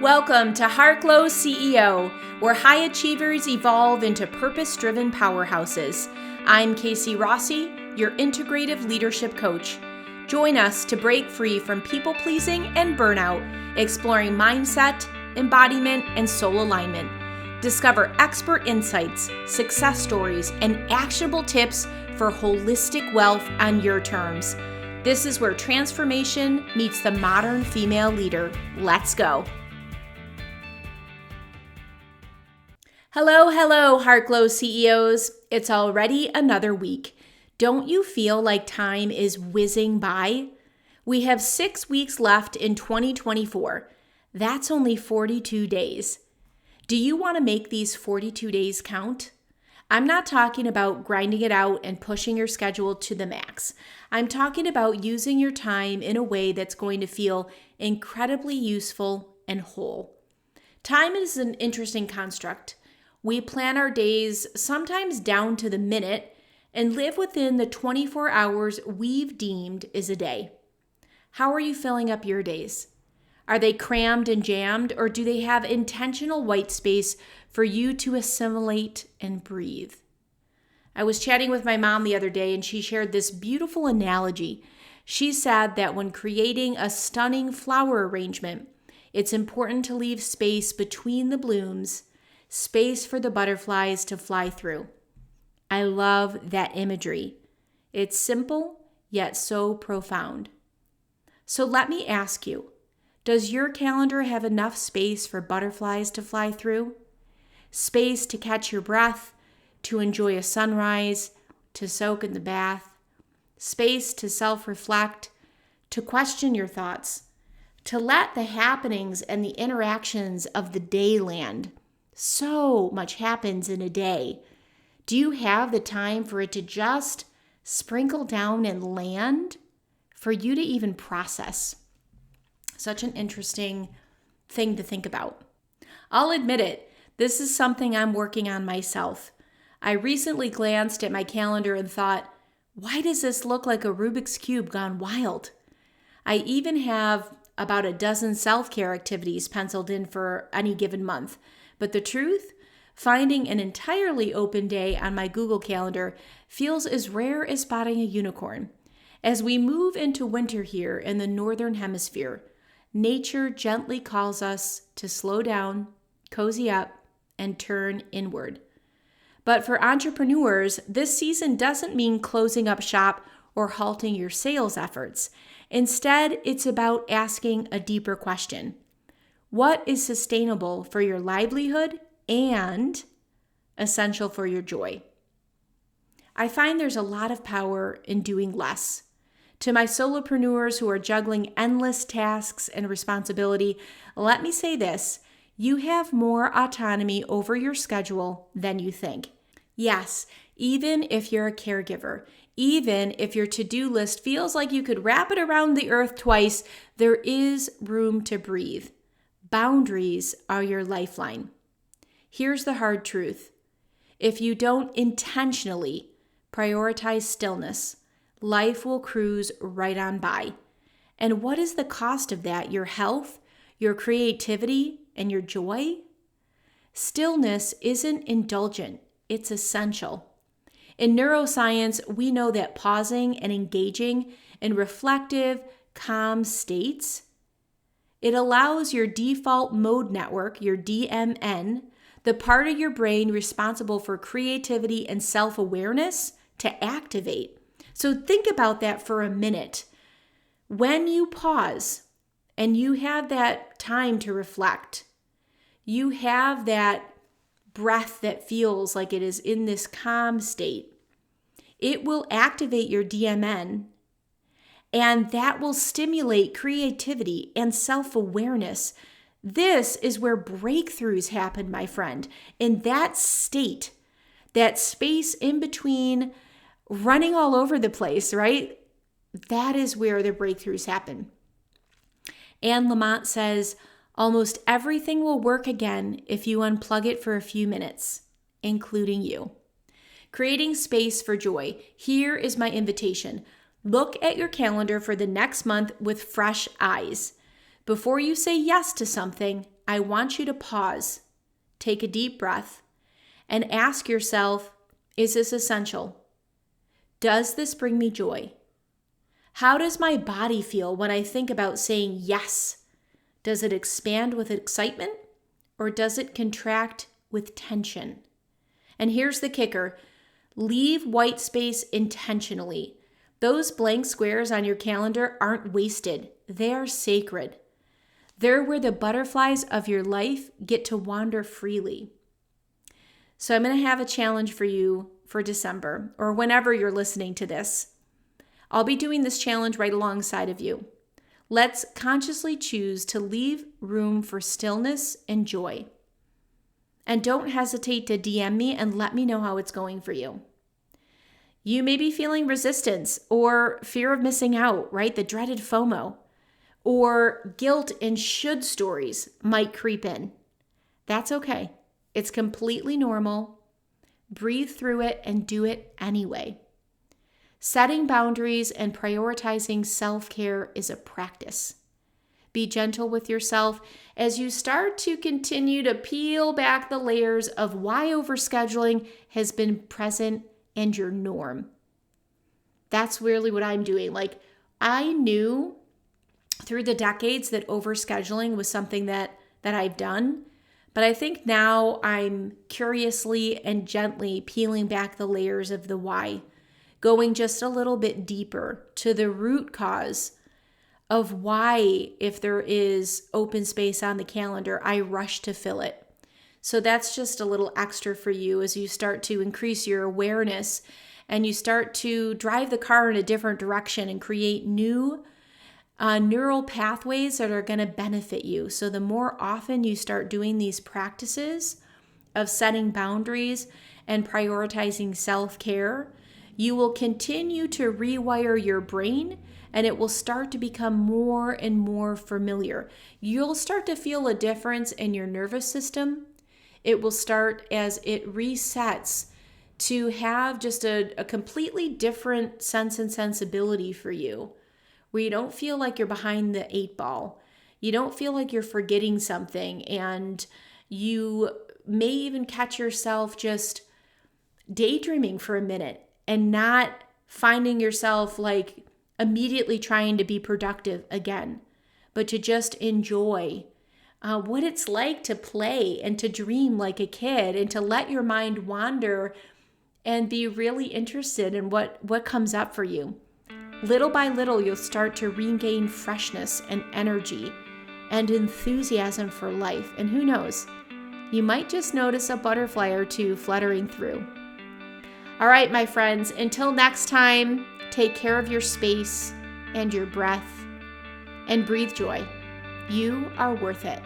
Welcome to Heartglow CEO, where high achievers evolve into purpose-driven powerhouses. I'm Casey Rossi, your integrative leadership coach. Join us to break free from people-pleasing and burnout, exploring mindset, embodiment, and soul alignment. Discover expert insights, success stories, and actionable tips for holistic wealth on your terms. This is where transformation meets the modern female leader. Let's go. Hello, Heartglow CEOs. It's already another week. Don't you feel like time is whizzing by? We have 6 weeks left in 2024. That's only 42 days. Do you want to make these 42 days count? I'm not talking about grinding it out and pushing your schedule to the max. I'm talking about using your time in a way that's going to feel incredibly useful and whole. Time is an interesting construct. We plan our days sometimes down to the minute and live within the 24 hours we've deemed is a day. How are you filling up your days? Are they crammed and jammed, or do they have intentional white space for you to assimilate and breathe? I was chatting with my mom the other day, and she shared this beautiful analogy. She said that when creating a stunning flower arrangement, it's important to leave space between the blooms, space for the butterflies to fly through. I love that imagery. It's simple, yet so profound. So let me ask you, does your calendar have enough space for butterflies to fly through? Space to catch your breath, to enjoy a sunrise, to soak in the bath? Space to self-reflect, to question your thoughts, to let the happenings and the interactions of the day land? So much happens in a day. Do you have the time for it to just sprinkle down and land, for you to even process? Such an interesting thing to think about. I'll admit it, this is something I'm working on myself. I recently glanced at my calendar and thought, why does this look like a Rubik's Cube gone wild? I even have about a dozen self-care activities penciled in for any given month. But the truth, finding an entirely open day on my Google Calendar feels as rare as spotting a unicorn. As we move into winter here in the Northern Hemisphere, nature gently calls us to slow down, cozy up, and turn inward. But for entrepreneurs, this season doesn't mean closing up shop or halting your sales efforts. Instead, it's about asking a deeper question. What is sustainable for your livelihood and essential for your joy? I find there's a lot of power in doing less. To my solopreneurs who are juggling endless tasks and responsibility, let me say this: you have more autonomy over your schedule than you think. Yes, even if you're a caregiver, even if your to-do list feels like you could wrap it around the earth twice, there is room to breathe. Boundaries are your lifeline. Here's the hard truth. If you don't intentionally prioritize stillness, life will cruise right on by. And what is the cost of that? Your health, your creativity, and your joy? Stillness isn't indulgent, it's essential. In neuroscience, we know that pausing and engaging in reflective, calm states, it allows your default mode network, your DMN, the part of your brain responsible for creativity and self-awareness, to activate. So think about that for a minute. When you pause and you have that time to reflect, you have that breath that feels like it is in this calm state, it will activate your DMN. And that will stimulate creativity and self-awareness. This is where breakthroughs happen, my friend. In that state, that space in between running all over the place, right? That is where the breakthroughs happen. Anne Lamott says, almost everything will work again if you unplug it for a few minutes, including you. Creating space for joy. Here is my invitation. Look at your calendar for the next month with fresh eyes. Before you say yes to something, I want you to pause, take a deep breath, and ask yourself, is this essential? Does this bring me joy? How does my body feel when I think about saying yes? Does it expand with excitement or does it contract with tension? And here's the kicker. Leave white space intentionally. Those blank squares on your calendar aren't wasted. They are sacred. They're where the butterflies of your life get to wander freely. So I'm going to have a challenge for you for December, or whenever you're listening to this. I'll be doing this challenge right alongside of you. Let's consciously choose to leave room for stillness and joy. And don't hesitate to DM me and let me know how it's going for you. You may be feeling resistance or fear of missing out, right? The dreaded FOMO. Or guilt and should stories might creep in. That's okay. It's completely normal. Breathe through it and do it anyway. Setting boundaries and prioritizing self-care is a practice. Be gentle with yourself as you start to continue to peel back the layers of why overscheduling has been present and your norm. That's really what I'm doing. I knew through the decades that overscheduling was something that I've done. But I think now I'm curiously and gently peeling back the layers of the why, going just a little bit deeper to the root cause of why, if there is open space on the calendar, I rush to fill it. So that's just a little extra for you as you start to increase your awareness and you start to drive the car in a different direction and create new neural pathways that are going to benefit you. So the more often you start doing these practices of setting boundaries and prioritizing self-care, you will continue to rewire your brain and it will start to become more and more familiar. You'll start to feel a difference in your nervous system. It will start as it resets to have just a completely different sense and sensibility for you, where you don't feel like you're behind the 8 ball. You don't feel like you're forgetting something, and you may even catch yourself just daydreaming for a minute and not finding yourself immediately trying to be productive again, but to just enjoy what it's like to play and to dream like a kid and to let your mind wander and be really interested in what comes up for you. Little by little, you'll start to regain freshness and energy and enthusiasm for life. And who knows, you might just notice a butterfly or two fluttering through. All right, my friends, until next time, take care of your space and your breath and breathe joy. You are worth it.